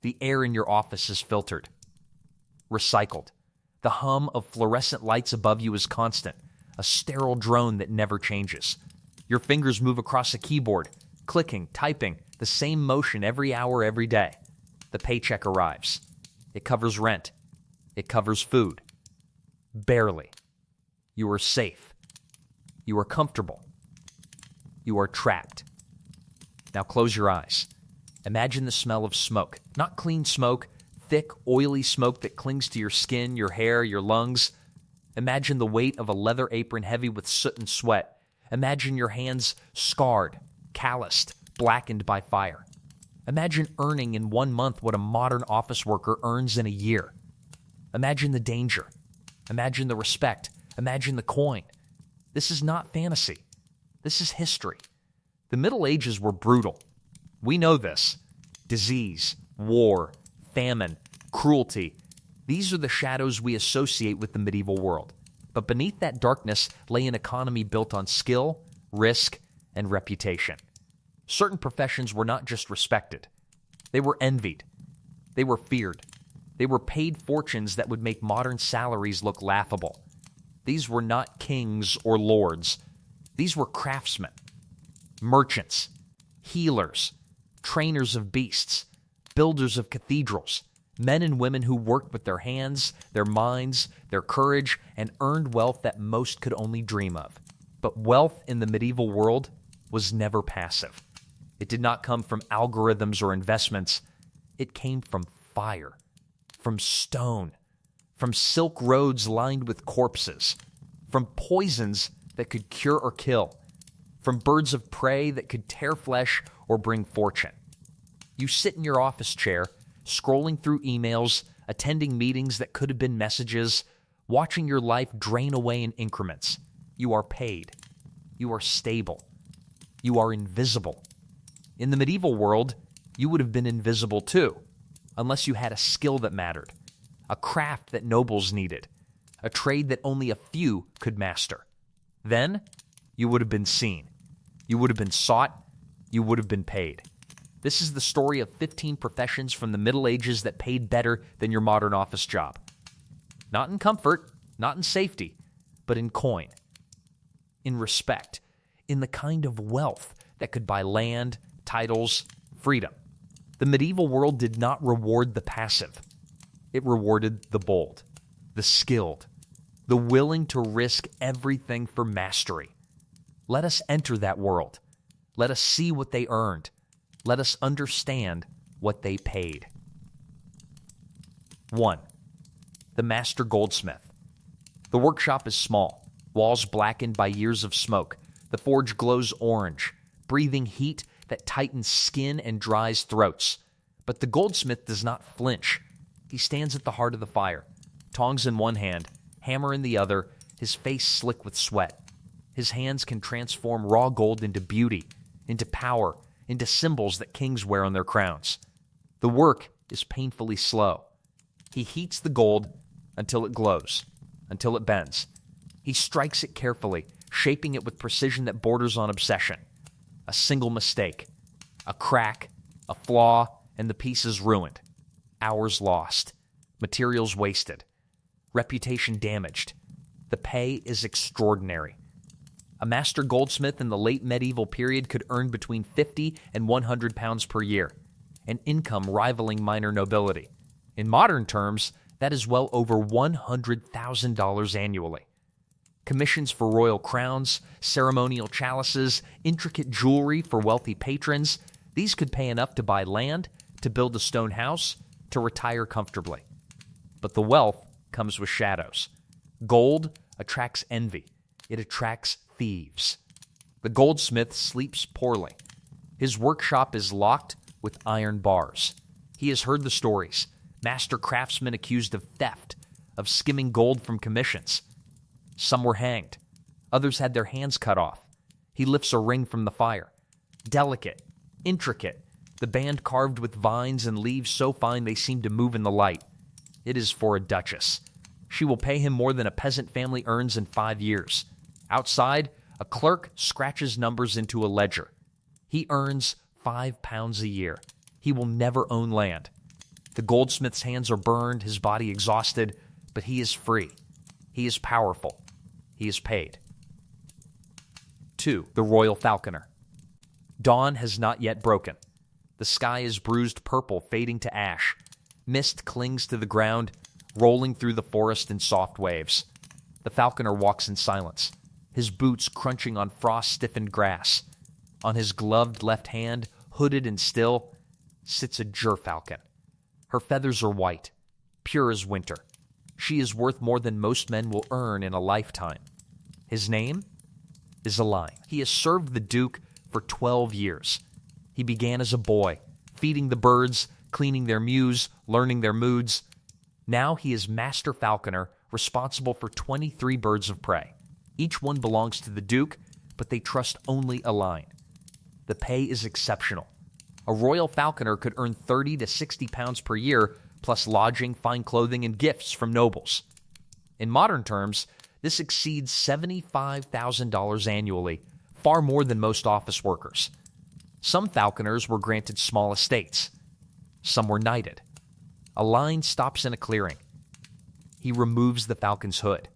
The air in your office is filtered, recycled. The hum of fluorescent lights above you is constant, a sterile drone that never changes. Your fingers move across a keyboard, clicking, typing, the same motion every hour, every day. The paycheck arrives. It covers rent. It covers food. Barely. You are safe. You are comfortable. You are trapped. Now close your eyes. Imagine the smell of smoke. Not clean smoke, thick, oily smoke that clings to your skin, your hair, your lungs. Imagine the weight of a leather apron heavy with soot and sweat. Imagine your hands scarred, calloused, blackened by fire. Imagine earning in 1 month what a modern office worker earns in a year. Imagine the danger. Imagine the respect. Imagine the coin. This is not fantasy. This is history. The Middle Ages were brutal. We know this. Disease, war, famine, cruelty. These are the shadows we associate with the medieval world. But beneath that darkness lay an economy built on skill, risk, and reputation. Certain professions were not just respected. They were envied. They were feared. They were paid fortunes that would make modern salaries look laughable. These were not kings or lords. These were craftsmen, merchants, healers, trainers of beasts, builders of cathedrals, men and women who worked with their hands, their minds, their courage, and earned wealth that most could only dream of. But wealth in the medieval world was never passive. It did not come from algorithms or investments. It came from fire, from stone, from silk roads lined with corpses, from poisons that could cure or kill, from birds of prey that could tear flesh or bring fortune. You sit in your office chair, scrolling through emails, attending meetings that could have been messages, watching your life drain away in increments. You are paid. You are stable. You are invisible. In the medieval world, you would have been invisible too, unless you had a skill that mattered, a craft that nobles needed, a trade that only a few could master. Then, you would have been seen. You would have been sought. You would have been paid. This is the story of 15 professions from the Middle Ages that paid better than your modern office job. Not in comfort, not in safety, but in coin, in respect, in the kind of wealth that could buy land, titles, freedom. The medieval world did not reward the passive. It rewarded the bold, the skilled, the willing to risk everything for mastery. Let us enter that world. Let us see what they earned. Let us understand what they paid. 1. The master goldsmith. The workshop is small, walls blackened by years of smoke. The forge glows orange, breathing heat that tightens skin and dries throats. But the goldsmith does not flinch. He stands at the heart of the fire, tongs in one hand, hammer in the other, his face slick with sweat. His hands can transform raw gold into beauty, into power, into symbols that kings wear on their crowns. The work is painfully slow. He heats the gold until it glows, until it bends. He strikes it carefully, shaping it with precision that borders on obsession. A single mistake, a crack, a flaw, and the piece is ruined. Hours lost, materials wasted, reputation damaged. The pay is extraordinary. A master goldsmith in the late medieval period could earn between 50 and 100 pounds per year, an income rivaling minor nobility. In modern terms, that is well over $100,000 annually. Commissions for royal crowns, ceremonial chalices, intricate jewelry for wealthy patrons, these could pay enough to buy land, to build a stone house, to retire comfortably. But the wealth comes with shadows. Gold attracts envy. It attracts thieves. The goldsmith sleeps poorly. His workshop is locked with iron bars. He has heard the stories. Master craftsmen accused of theft, of skimming gold from commissions. Some were hanged. Others had their hands cut off. He lifts a ring from the fire. Delicate, intricate, the band carved with vines and leaves so fine they seem to move in the light. It is for a duchess. She will pay him more than a peasant family earns in 5 years. Outside, a clerk scratches numbers into a ledger. He earns £5 a year. He will never own land. The goldsmith's hands are burned, his body exhausted, but he is free. He is powerful. He is paid. 2. The Royal Falconer. Dawn has not yet broken. The sky is bruised purple, fading to ash. Mist clings to the ground, rolling through the forest in soft waves. The falconer walks in silence, his boots crunching on frost-stiffened grass. On his gloved left hand, hooded and still, sits a gerfalcon. Her feathers are white, pure as winter. She is worth more than most men will earn in a lifetime. His name is Align. He has served the Duke for 12 years. He began as a boy, feeding the birds, cleaning their mews, learning their moods. Now he is Master Falconer, responsible for 23 birds of prey. Each one belongs to the Duke, but they trust only Align. The pay is exceptional. A royal falconer could earn 30 to 60 pounds per year, plus lodging, fine clothing, and gifts from nobles. In modern terms, this exceeds $75,000 annually, far more than most office workers. Some falconers were granted small estates. Some were knighted. Align stops in a clearing. He removes the falcon's hood.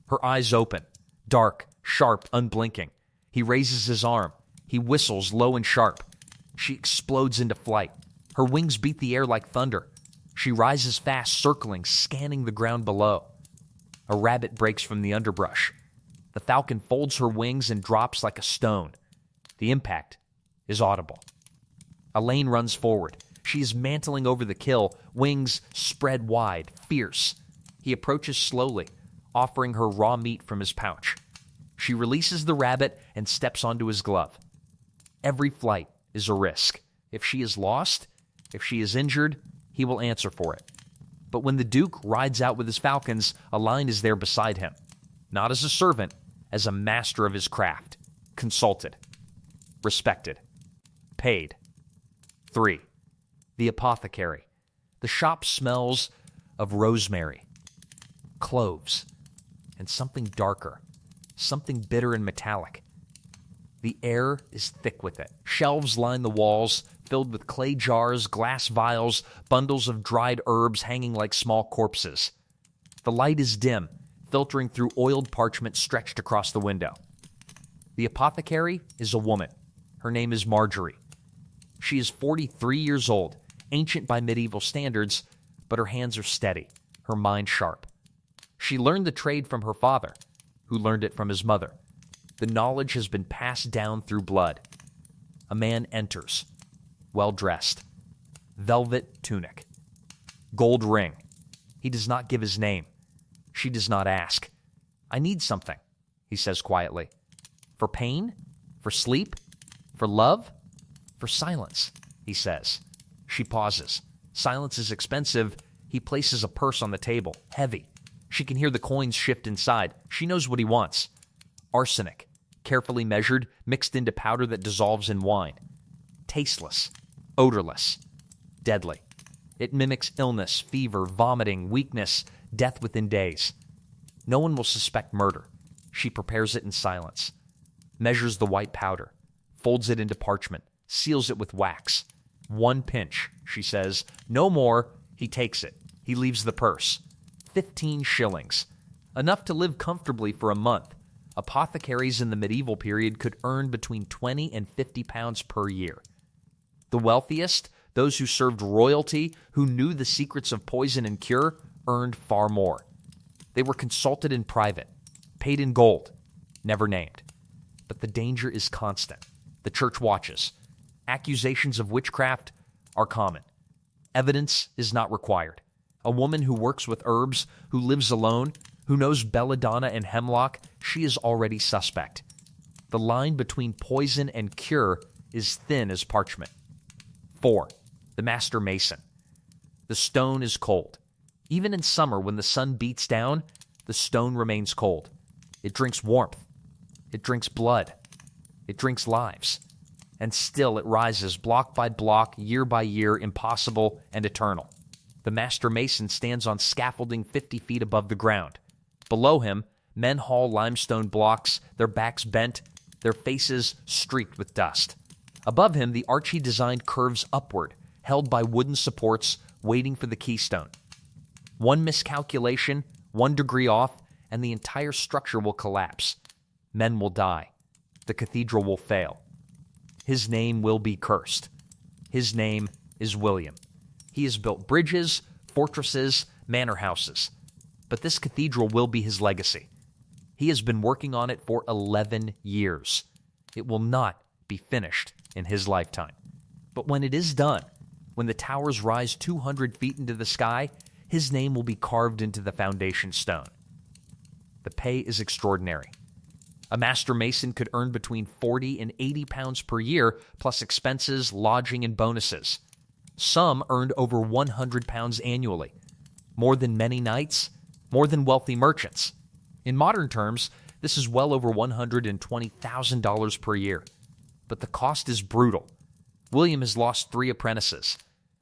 Her eyes open, dark, sharp, unblinking. He raises his arm. He whistles low and sharp. She explodes into flight. Her wings beat the air like thunder. She rises fast, circling, scanning the ground below. A rabbit breaks from the underbrush. The falcon folds her wings and drops like a stone. The impact is audible. Elaine runs forward. She is mantling over the kill, wings spread wide, fierce. He approaches slowly, offering her raw meat from his pouch. She releases the rabbit and steps onto his glove. Every flight is a risk. If she is lost, if she is injured, he will answer for it. But when the Duke rides out with his falcons, Align is there beside him. Not as a servant, as a master of his craft. Consulted. Respected. Paid. 3. The Apothecary. The shop smells of rosemary, cloves, and something darker, something bitter and metallic. The air is thick with it. Shelves line the walls, filled with clay jars, glass vials, bundles of dried herbs hanging like small corpses. The light is dim, filtering through oiled parchment stretched across the window. The apothecary is a woman. Her name is Marjorie. She is 43 years old, ancient by medieval standards, but her hands are steady, her mind sharp. She learned the trade from her father, who learned it from his mother. The knowledge has been passed down through blood. A man enters, well-dressed, velvet tunic, gold ring. He does not give his name. She does not ask. "I need something," he says quietly. "For pain? For sleep? For love? For silence," he says. She pauses. Silence is expensive. He places a purse on the table, heavy. She can hear the coins shift inside. She knows what he wants. Arsenic, carefully measured, mixed into powder that dissolves in wine. Tasteless, odorless, deadly. It mimics illness, fever, vomiting, weakness, death within days. No one will suspect murder. She prepares it in silence, measures the white powder, folds it into parchment, seals it with wax. 1 pinch, she says. No more. He takes it. He leaves the purse. 15 shillings. Enough to live comfortably for a month. Apothecaries in the medieval period could earn between 20 and 50 pounds per year. The wealthiest, those who served royalty, who knew the secrets of poison and cure, earned far more. They were consulted in private, paid in gold, never named. But the danger is constant. The church watches. Accusations of witchcraft are common. Evidence is not required. A woman who works with herbs, who lives alone, who knows belladonna and hemlock, she is already suspect. The line between poison and cure is thin as parchment. 4. The Master Mason. The stone is cold. Even in summer, when the sun beats down, the stone remains cold. It drinks warmth. It drinks blood. It drinks lives. And still it rises block by block, year by year, impossible and eternal. The Master Mason stands on scaffolding 50 feet above the ground. Below him, men haul limestone blocks, their backs bent, their faces streaked with dust. Above him, the arch he designed curves upward, held by wooden supports waiting for the keystone. One miscalculation, 1 degree off, and the entire structure will collapse. Men will die. The cathedral will fail. His name will be cursed. His name is William. He has built bridges, fortresses, manor houses. But this cathedral will be his legacy. He has been working on it for 11 years. It will not be finished in his lifetime. But when it is done, when the towers rise 200 feet into the sky, his name will be carved into the foundation stone. The pay is extraordinary. A master mason could earn between 40 and 80 pounds per year, plus expenses, lodging, and bonuses. Some earned over 100 pounds annually. More than many knights, more than wealthy merchants. In modern terms, this is well over $120,000 per year. But the cost is brutal. William has lost 3 apprentices.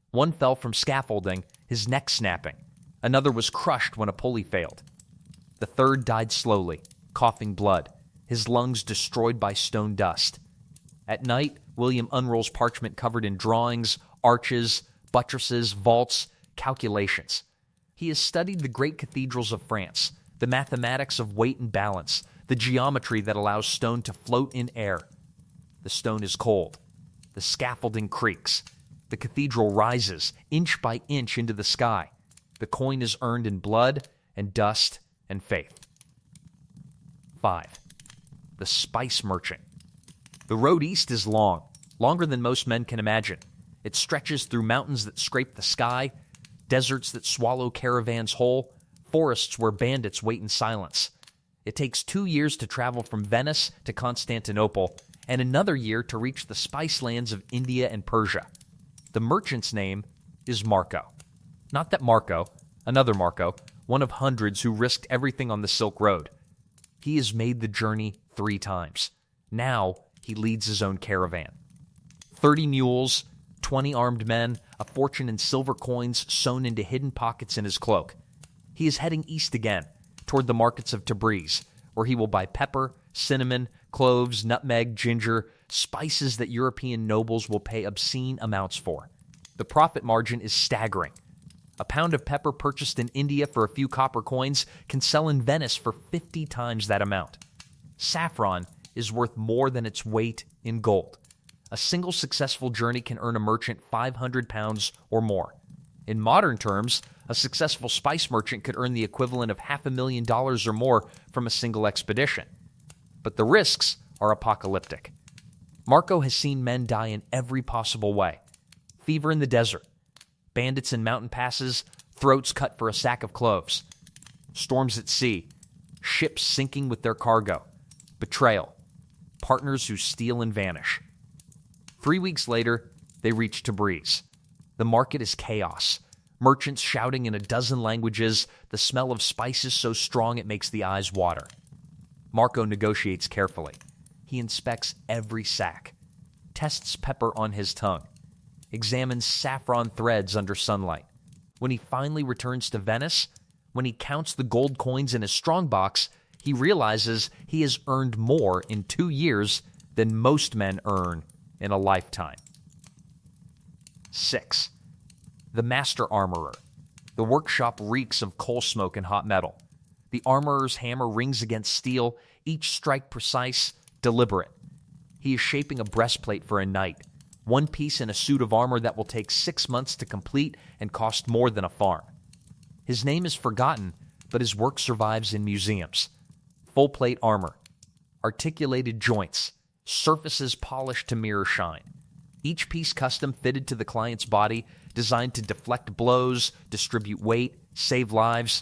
One fell from scaffolding, his neck snapping. Another was crushed when a pulley failed. The third died slowly, coughing blood, his lungs destroyed by stone dust. At night, William unrolls parchment covered in drawings, arches, buttresses, vaults, calculations. He has studied the great cathedrals of France, the mathematics of weight and balance, the geometry that allows stone to float in air. The stone is cold. The scaffolding creaks. The cathedral rises inch by inch into the sky. The coin is earned in blood and dust and faith. 5. The spice merchant. The road east is long, longer than most men can imagine. It stretches through mountains that scrape the sky, deserts that swallow caravans whole, forests where bandits wait in silence. It takes 2 years to travel from Venice to Constantinople, and another year to reach the spice lands of India and Persia. The merchant's name is Marco. Not that Marco, another Marco, one of hundreds who risked everything on the Silk Road. He has made the journey 3 times. Now he leads his own caravan. 30 mules, 20 armed men, a fortune in silver coins sewn into hidden pockets in his cloak. He is heading east again, toward the markets of Tabriz, where he will buy pepper, cinnamon, cloves, nutmeg, ginger, spices that European nobles will pay obscene amounts for. The profit margin is staggering. A pound of pepper purchased in India for a few copper coins can sell in Venice for 50 times that amount. Saffron is worth more than its weight in gold. A single successful journey can earn a merchant 500 pounds or more. In modern terms, a successful spice merchant could earn the equivalent of $500,000 or more from a single expedition. But the risks are apocalyptic. Marco has seen men die in every possible way. Fever in the desert, bandits in mountain passes, throats cut for a sack of cloves, storms at sea, ships sinking with their cargo, betrayal, partners who steal and vanish. 3 weeks later, they reach Tabriz. The market is chaos. Merchants shouting in a dozen languages, the smell of spices so strong it makes the eyes water. Marco negotiates carefully. He inspects every sack, tests pepper on his tongue, examines saffron threads under sunlight. When he finally returns to Venice, when he counts the gold coins in his strongbox, he realizes he has earned more in 2 years than most men earn in a lifetime. 6. The master armorer. The workshop reeks of coal smoke and hot metal. The armorer's hammer rings against steel, each strike precise, deliberate. He is shaping a breastplate for a knight, one piece in a suit of armor that will take 6 months to complete and cost more than a farm. His name is forgotten, but his work survives in museums. Full-plate armor, articulated joints, surfaces polished to mirror shine. Each piece custom fitted to the client's body, designed to deflect blows, distribute weight, save lives.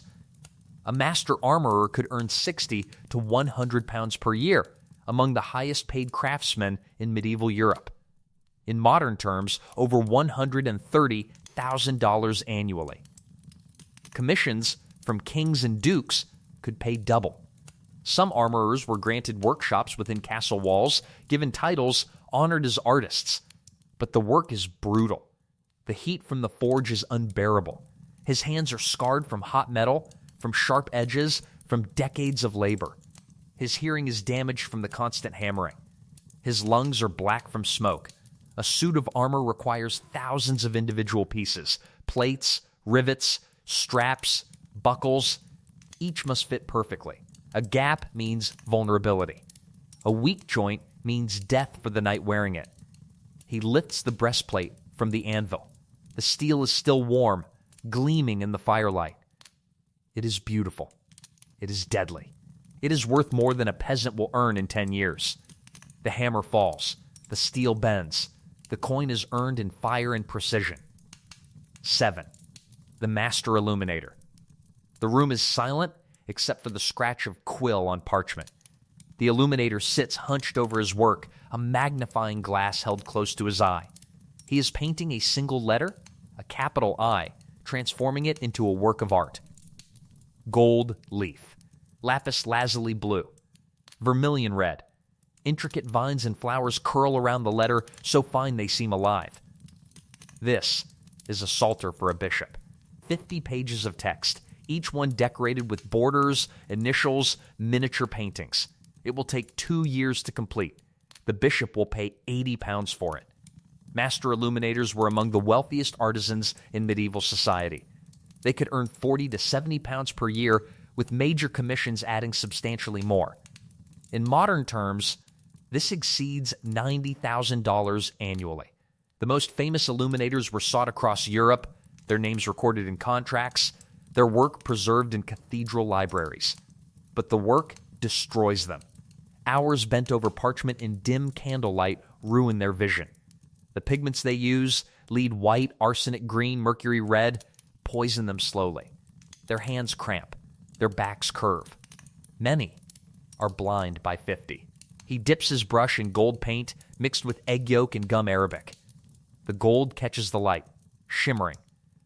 A master armorer could earn 60 to 100 pounds per year, among the highest paid craftsmen in medieval Europe. In modern terms, over $130,000 annually. Commissions from kings and dukes could pay double. Some armorers were granted workshops within castle walls, given titles, honored as artists. But the work is brutal. The heat from the forge is unbearable. His hands are scarred from hot metal, from sharp edges, from decades of labor. His hearing is damaged from the constant hammering. His lungs are black from smoke. A suit of armor requires thousands of individual pieces, plates, rivets, straps, buckles. Each must fit perfectly. A gap means vulnerability. A weak joint means death for the knight wearing it. He lifts the breastplate from the anvil. The steel is still warm, gleaming in the firelight. It is beautiful. It is deadly. It is worth more than a peasant will earn in 10 years. The hammer falls. The steel bends. The coin is earned in fire and precision. 7. The master illuminator. The room is silent except for the scratch of quill on parchment. The illuminator sits hunched over his work, a magnifying glass held close to his eye. He is painting a single letter, a capital I, transforming it into a work of art. Gold leaf, lapis lazuli blue, vermilion red. Intricate vines and flowers curl around the letter, so fine they seem alive. This is a psalter for a bishop. 50 pages of text, each one decorated with borders, initials, miniature paintings. It will take 2 years to complete. The bishop will pay £80 for it. Master illuminators were among the wealthiest artisans in medieval society. They could earn £40 to £70 per year, with major commissions adding substantially more. In modern terms, this exceeds $90,000 annually. The most famous illuminators were sought across Europe, their names recorded in contracts, their work preserved in cathedral libraries. But the work destroys them. Hours bent over parchment in dim candlelight ruin their vision. The pigments they use, lead white, arsenic green, mercury red, poison them slowly. Their hands cramp. Their backs curve. Many are blind by 50. He dips his brush in gold paint mixed with egg yolk and gum arabic. The gold catches the light, shimmering.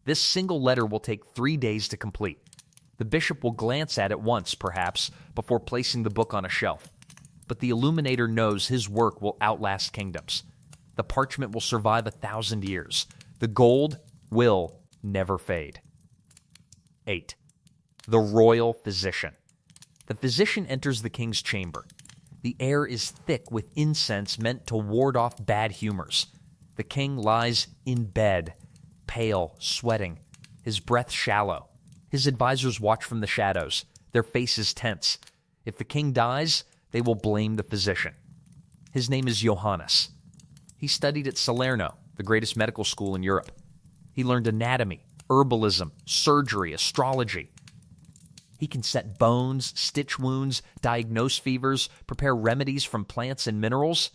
This single letter will take 3 days to complete. The bishop will glance at it once, perhaps, before placing the book on a shelf. But the illuminator knows his work will outlast kingdoms. The parchment will survive 1,000 years. The gold will never fade. 8. The royal physician. The physician enters the king's chamber. The air is thick with incense meant to ward off bad humors. The king lies in bed, pale, sweating, his breath shallow. His advisors watch from the shadows, their faces tense. If the king dies, they will blame the physician. His name is Johannes. He studied at Salerno, the greatest medical school in Europe. He learned anatomy, herbalism, surgery, astrology. He can set bones, stitch wounds, diagnose fevers, prepare remedies from plants and minerals.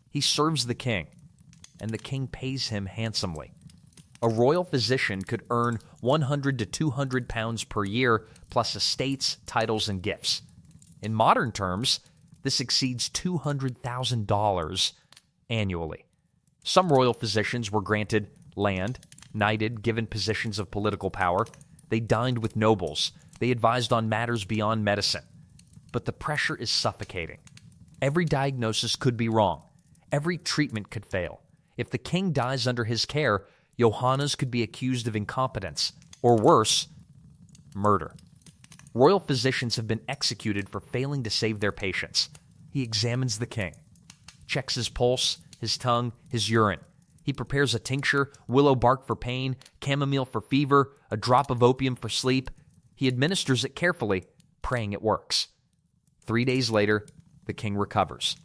He serves the king, and the king pays him handsomely. A royal physician could earn £100 to £200 per year, plus estates, titles, and gifts. In modern terms, this exceeds $200,000 annually. Some royal physicians were granted land, knighted, given positions of political power. They dined with nobles. They advised on matters beyond medicine. But the pressure is suffocating. Every diagnosis could be wrong. Every treatment could fail. If the king dies under his care, Johannes could be accused of incompetence, or worse, murder. Royal physicians have been executed for failing to save their patients. He examines the king, checks his pulse, his tongue, his urine. He prepares a tincture, willow bark for pain, chamomile for fever, a drop of opium for sleep. He administers it carefully, praying it works. 3 days later, the king recovers.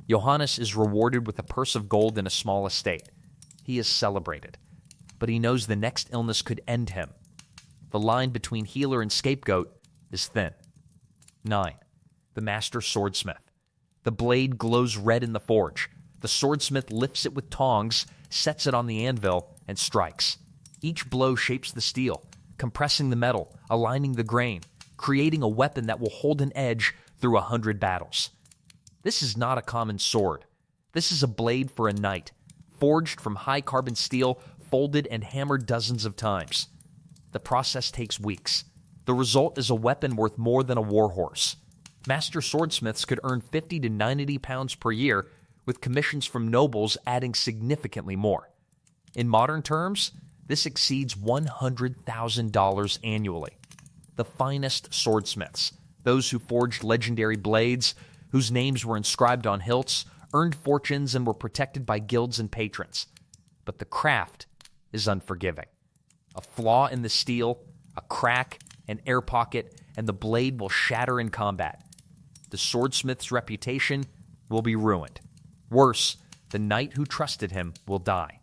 Johannes is rewarded with a purse of gold and a small estate. He is celebrated, but he knows the next illness could end him. The line between healer and scapegoat is thin. 9. The master swordsmith. The blade glows red in the forge. The swordsmith lifts it with tongs, sets it on the anvil, and strikes. Each blow shapes the steel, compressing the metal, aligning the grain, creating a weapon that will hold an edge through 100 battles. This is not a common sword. This is a blade for a knight, forged from high-carbon steel, folded and hammered dozens of times. The process takes weeks. The result is a weapon worth more than a war horse. Master swordsmiths could earn £50 to £90 per year, with commissions from nobles adding significantly more. In modern terms, this exceeds $100,000 annually. The finest swordsmiths, those who forged legendary blades, whose names were inscribed on hilts, earned fortunes and were protected by guilds and patrons. But the craft is unforgiving. A flaw in the steel, a crack, an air pocket, and the blade will shatter in combat. The swordsmith's reputation will be ruined. Worse, the knight who trusted him will die.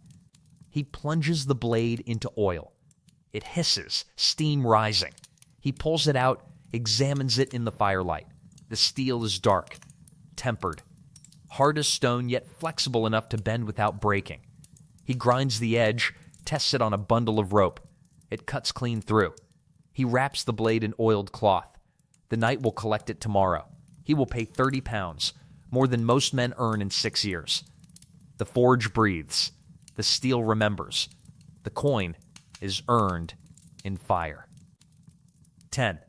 He plunges the blade into oil. It hisses, steam rising. He pulls it out, examines it in the firelight. The steel is dark, tempered, hard as stone, yet flexible enough to bend without breaking. He grinds the edge, tests it on a bundle of rope. It cuts clean through. He wraps the blade in oiled cloth. The knight will collect it tomorrow. He will pay 30 pounds, more than most men earn in 6 years. The forge breathes. The steel remembers. The coin is earned in fire. 10.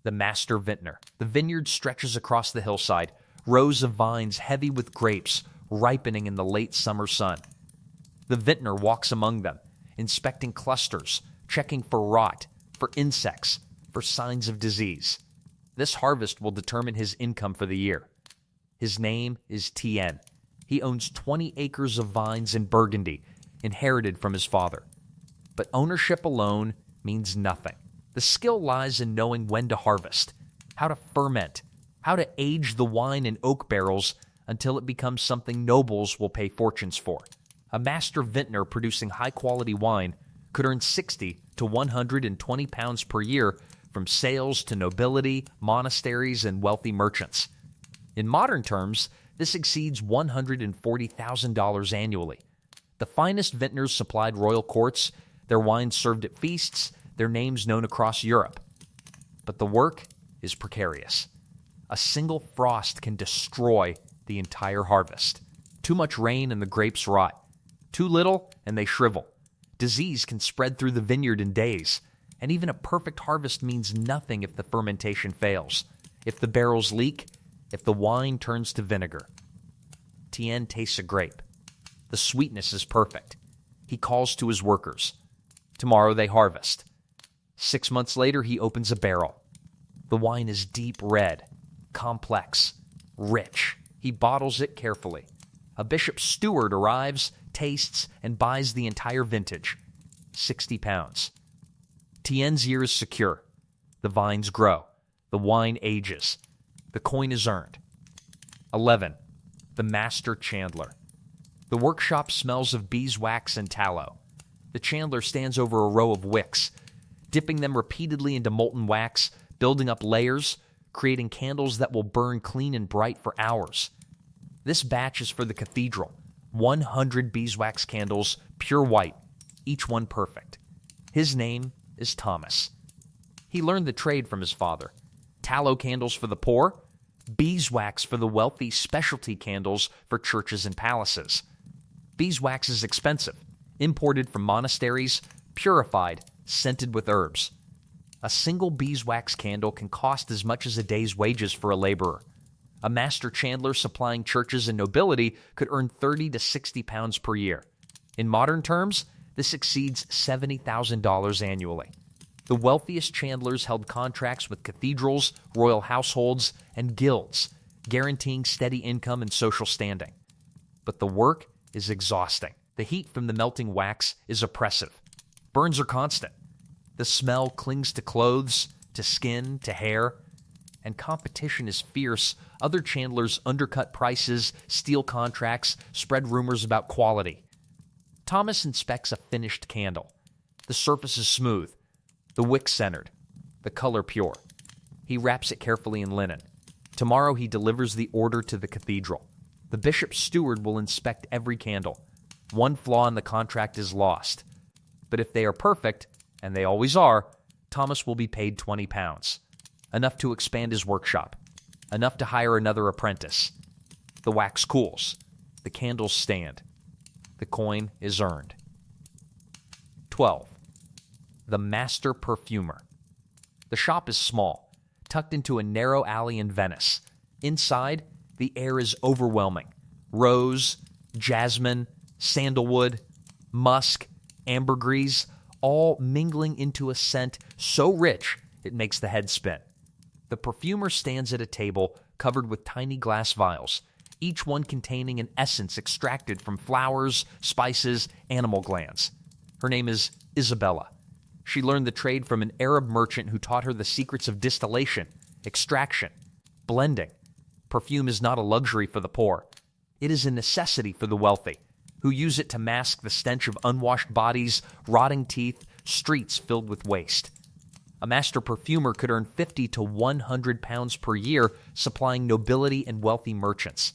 The master vintner. The vineyard stretches across the hillside, rows of vines heavy with grapes, ripening in the late summer sun. The vintner walks among them, inspecting clusters, checking for rot, for insects, for signs of disease. This harvest will determine his income for the year. His name is Tien. He owns 20 acres of vines in Burgundy, inherited from his father. But ownership alone means nothing. The skill lies in knowing when to harvest, how to ferment, how to age the wine in oak barrels until it becomes something nobles will pay fortunes for. A master vintner producing high-quality wine could earn 60 to 120 pounds per year from sales to nobility, monasteries, and wealthy merchants. In modern terms, this exceeds $140,000 annually. The finest vintners supplied royal courts, their wines served at feasts, their names known across Europe. But the work is precarious. A single frost can destroy the entire harvest. Too much rain and the grapes rot. Too little and they shrivel. Disease can spread through the vineyard in days, and even a perfect harvest means nothing if the fermentation fails, if the barrels leak, if the wine turns to vinegar. Tien tastes a grape. The sweetness is perfect. He calls to his workers. Tomorrow they harvest. 6 months later, he opens a barrel. The wine is deep red, complex, rich. He bottles it carefully. A bishop's steward arrives, tastes, and buys the entire vintage. 60 pounds. Tien's year is secure. The vines grow. The wine ages. The coin is earned. 11. The master chandler. The workshop smells of beeswax and tallow. The chandler stands over a row of wicks, dipping them repeatedly into molten wax, building up layers, creating candles that will burn clean and bright for hours. This batch is for the cathedral. 100 beeswax candles, pure white, each one perfect. His name is Thomas. He learned the trade from his father. Tallow candles for the poor, beeswax for the wealthy, specialty candles for churches and palaces. Beeswax is expensive, imported from monasteries, purified, scented with herbs. A single beeswax candle can cost as much as a day's wages for a laborer. A master chandler supplying churches and nobility could earn 30 to 60 pounds per year. In modern terms, this exceeds $70,000 annually. The wealthiest chandlers held contracts with cathedrals, royal households, and guilds, guaranteeing steady income and social standing. But the work is exhausting. The heat from the melting wax is oppressive. Burns are constant. The smell clings to clothes, to skin, to hair, and competition is fierce. Other chandlers undercut prices, steal contracts, spread rumors about quality. Thomas inspects a finished candle. The surface is smooth, the wick centered, the color pure. He wraps it carefully in linen. Tomorrow he delivers the order to the cathedral. The bishop's steward will inspect every candle. One flaw in the contract is lost. But if they are perfect, and they always are, Thomas will be paid 20 pounds. Enough to expand his workshop. Enough to hire another apprentice. The wax cools. The candles stand. The coin is earned. 12. The master perfumer. The shop is small, tucked into a narrow alley in Venice. Inside, the air is overwhelming. Rose, jasmine, sandalwood, musk, ambergris, all mingling into a scent so rich it makes the head spin. The perfumer stands at a table covered with tiny glass vials, each one containing an essence extracted from flowers, spices, animal glands. Her name is Isabella. She learned the trade from an Arab merchant who taught her the secrets of distillation, extraction, blending. Perfume is not a luxury for the poor. It is a necessity for the wealthy, who use it to mask the stench of unwashed bodies, rotting teeth, streets filled with waste. A master perfumer could earn 50 to 100 pounds per year supplying nobility and wealthy merchants.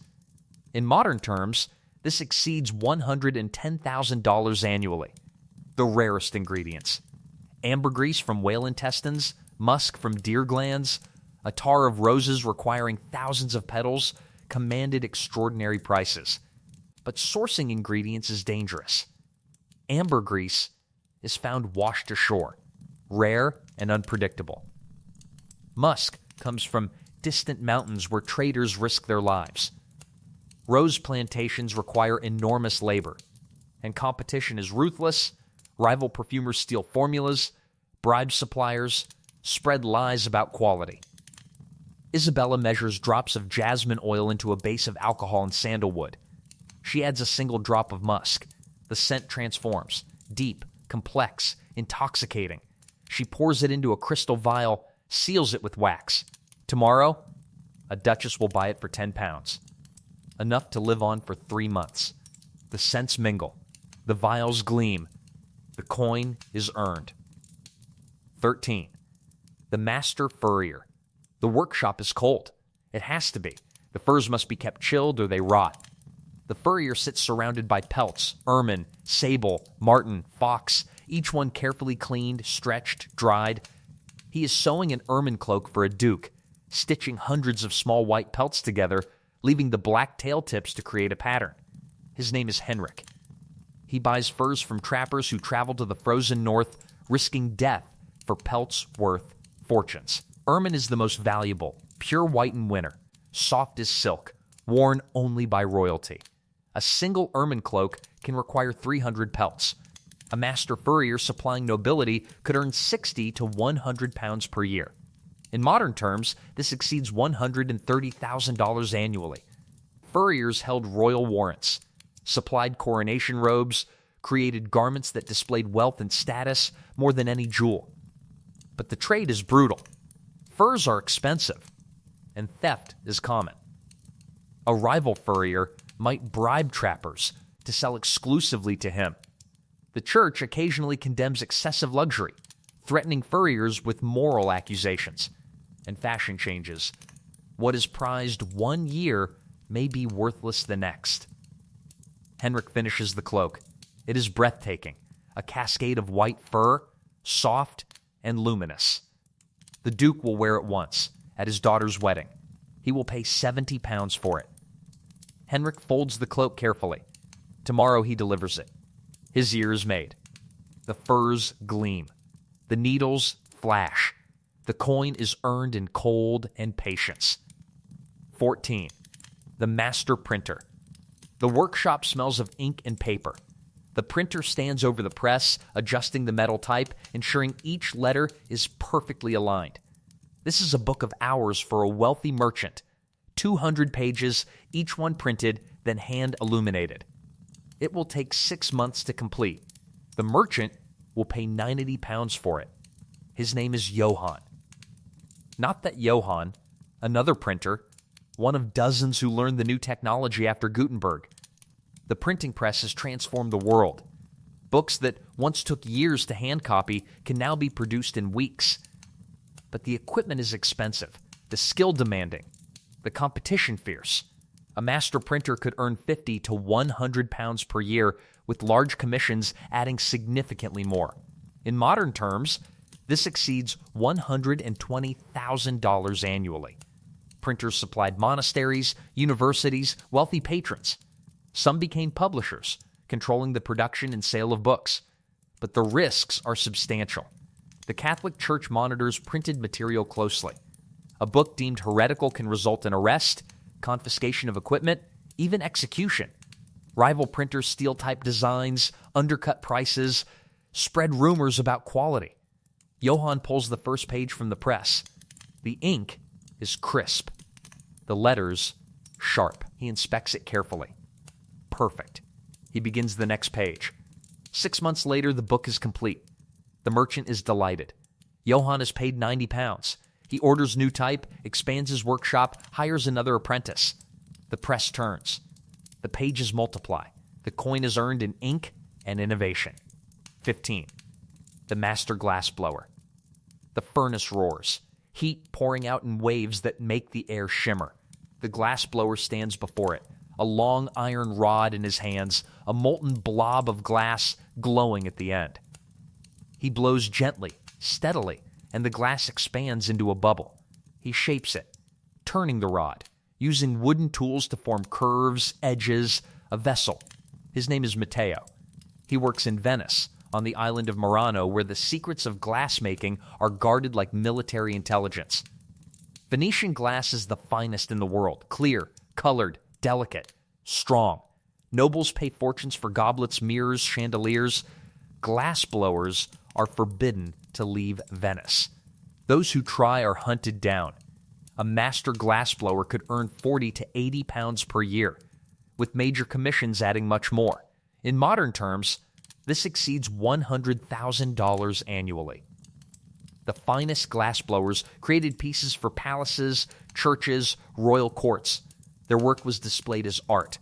In modern terms, this exceeds $110,000 annually. The rarest ingredients: ambergris from whale intestines, musk from deer glands, attar of roses requiring thousands of petals, commanded extraordinary prices. But sourcing ingredients is dangerous. Ambergris is found washed ashore, rare and unpredictable. Musk comes from distant mountains where traders risk their lives. Rose plantations require enormous labor, and competition is ruthless. Rival perfumers steal formulas, bribe suppliers, spread lies about quality. Isabella measures drops of jasmine oil into a base of alcohol and sandalwood. She adds a single drop of musk. The scent transforms, deep, complex, intoxicating. She pours it into a crystal vial, seals it with wax. Tomorrow, a duchess will buy it for 10 pounds. Enough to live on for 3 months. The scents mingle. The vials gleam. The coin is earned. 13. The master furrier. The workshop is cold. It has to be. The furs must be kept chilled or they rot. The furrier sits surrounded by pelts, ermine, sable, marten, fox, each one carefully cleaned, stretched, dried. He is sewing an ermine cloak for a duke, stitching hundreds of small white pelts together, leaving the black tail tips to create a pattern. His name is Henrik. He buys furs from trappers who travel to the frozen north, risking death for pelts worth fortunes. Ermine is the most valuable, pure white in winter, soft as silk, worn only by royalty. A single ermine cloak can require 300 pelts. A master furrier supplying nobility could earn 60 to 100 pounds per year. In modern terms, this exceeds $130,000 annually. Furriers held royal warrants, supplied coronation robes, created garments that displayed wealth and status more than any jewel. But the trade is brutal. Furs are expensive, and theft is common. A rival furrier might bribe trappers to sell exclusively to him. The church occasionally condemns excessive luxury, threatening furriers with moral accusations and fashion changes. What is prized 1 year may be worthless the next. Henrik finishes the cloak. It is breathtaking, a cascade of white fur, soft and luminous. The Duke will wear it once, at his daughter's wedding. He will pay 70 pounds for it. Henrik folds the cloak carefully. Tomorrow he delivers it. His year is made. The furs gleam. The needles flash. The coin is earned in cold and patience. 14. The master printer. The workshop smells of ink and paper. The printer stands over the press, adjusting the metal type, ensuring each letter is perfectly aligned. This is a book of hours for a wealthy merchant. 200 pages, each one printed, then hand illuminated. It will take 6 months to complete. The merchant will pay 90 pounds for it. His name is Johann. Not that Johann, another printer, one of dozens who learned the new technology after Gutenberg. The printing press has transformed the world. Books that once took years to hand copy can now be produced in weeks. But the equipment is expensive, the skill demanding, the competition fierce. A master printer could earn 50 to 100 pounds per year, with large commissions adding significantly more. In modern terms, this exceeds $120,000 annually. Printers supplied monasteries, universities, wealthy patrons. Some became publishers, controlling the production and sale of books. But the risks are substantial. The Catholic Church monitors printed material closely. A book deemed heretical can result in arrest, confiscation of equipment, even execution. Rival printers steal type designs, undercut prices, spread rumors about quality. Johann pulls the first page from the press. The ink is crisp. The letters sharp. He inspects it carefully. Perfect. He begins the next page. 6 months later, the book is complete. The merchant is delighted. Johann is paid 90 pounds. He orders new type, expands his workshop, hires another apprentice. The press turns. The pages multiply. The coin is earned in ink and innovation. 15. The master glassblower. The furnace roars, heat pouring out in waves that make the air shimmer. The glassblower stands before it, a long iron rod in his hands, a molten blob of glass glowing at the end. He blows gently, steadily, and the glass expands into a bubble. He shapes it, turning the rod, using wooden tools to form curves, edges, a vessel. His name is Matteo. He works in Venice, on the island of Murano, where the secrets of glassmaking are guarded like military intelligence. Venetian glass is the finest in the world, clear, colored, delicate, strong. Nobles pay fortunes for goblets, mirrors, chandeliers. Glassblowers are forbidden to leave Venice. Those who try are hunted down. A master glassblower could earn 40 to 80 pounds per year, with major commissions adding much more. In modern terms, this exceeds $100,000 annually. The finest glassblowers created pieces for palaces, churches, royal courts. Their work was displayed as art.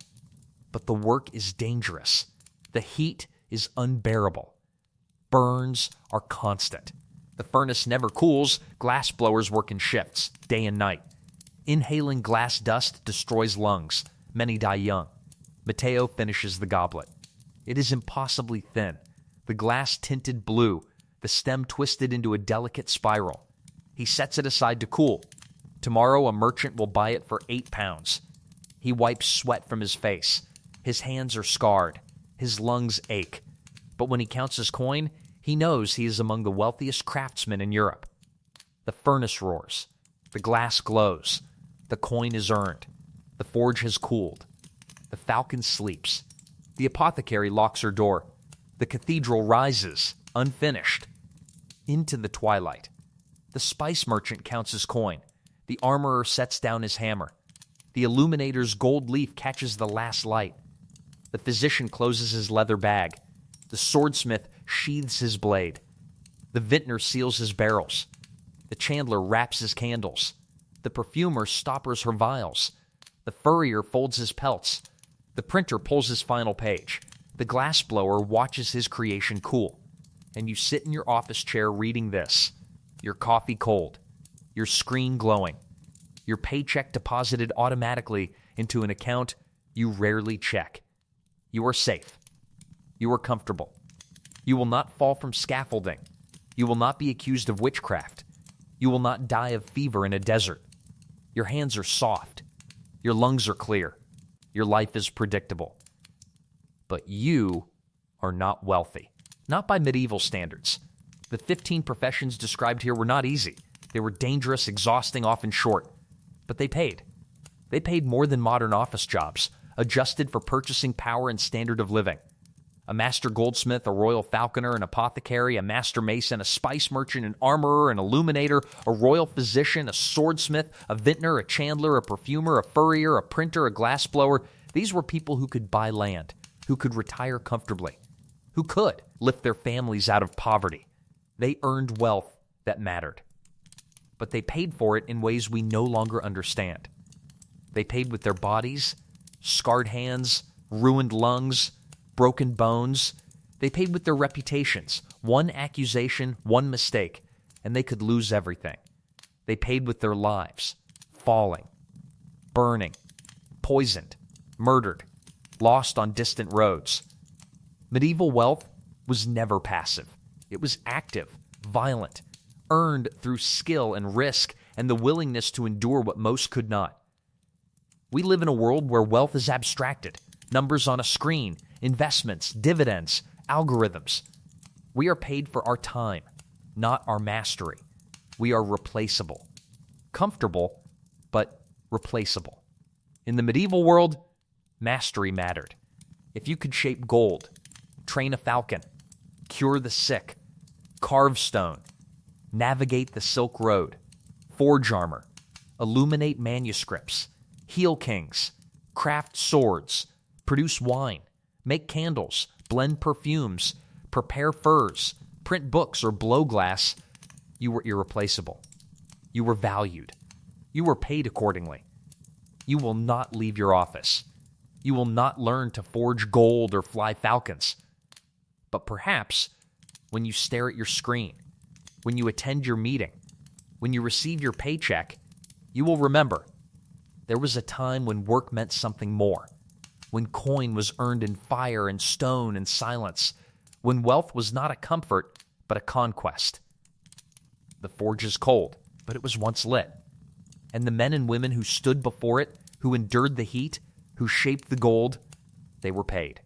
But the work is dangerous. The heat is unbearable. Burns are constant. The furnace never cools. Glassblowers work in shifts, day and night. Inhaling glass dust destroys lungs. Many die young. Matteo finishes the goblet. It is impossibly thin, the glass tinted blue, the stem twisted into a delicate spiral. He sets it aside to cool. Tomorrow a merchant will buy it for 8 pounds. He wipes sweat from his face. His hands are scarred. His lungs ache. But when he counts his coin, he knows he is among the wealthiest craftsmen in Europe. The furnace roars. The glass glows. The coin is earned. The forge has cooled. The falcon sleeps. The apothecary locks her door. The cathedral rises, unfinished, into the twilight. The spice merchant counts his coin. The armorer sets down his hammer. The illuminator's gold leaf catches the last light. The physician closes his leather bag. The swordsmith sheathes his blade. The vintner seals his barrels. The chandler wraps his candles. The perfumer stoppers her vials. The furrier folds his pelts. The printer pulls his final page. The glassblower watches his creation cool. And you sit in your office chair reading this. Your coffee cold. Your screen glowing. Your paycheck deposited automatically into an account you rarely check. You are safe. You are comfortable. You will not fall from scaffolding. You will not be accused of witchcraft. You will not die of fever in a desert. Your hands are soft. Your lungs are clear. Your life is predictable. But you are not wealthy. Not by medieval standards. The 15 professions described here were not easy. They were dangerous, exhausting, often short. But they paid. They paid more than modern office jobs, adjusted for purchasing power and standard of living. A master goldsmith, a royal falconer, an apothecary, a master mason, a spice merchant, an armorer, an illuminator, a royal physician, a swordsmith, a vintner, a chandler, a perfumer, a furrier, a printer, a glassblower. These were people who could buy land, who could retire comfortably, who could lift their families out of poverty. They earned wealth that mattered. But they paid for it in ways we no longer understand. They paid with their bodies, scarred hands, ruined lungs, broken bones. They paid with their reputations. One accusation, one mistake, and they could lose everything. They paid with their lives, falling, burning, poisoned, murdered, lost on distant roads. Medieval wealth was never passive. It was active, violent, earned through skill and risk and the willingness to endure what most could not. We live in a world where wealth is abstracted, numbers on a screen, investments, dividends, algorithms. We are paid for our time, not our mastery. We are replaceable. Comfortable, but replaceable. In the medieval world, mastery mattered. If you could shape gold, train a falcon, cure the sick, carve stone, navigate the Silk Road, forge armor, illuminate manuscripts, heal kings, craft swords, produce wine, make candles, blend perfumes, prepare furs, print books or blow glass, you were irreplaceable. You were valued. You were paid accordingly. You will not leave your office. You will not learn to forge gold or fly falcons. But perhaps when you stare at your screen, when you attend your meeting, when you receive your paycheck, you will remember there was a time when work meant something more, when coin was earned in fire and stone and silence, when wealth was not a comfort but a conquest. The forge is cold, but it was once lit. And the men and women who stood before it, who endured the heat, who shaped the gold, they were paid.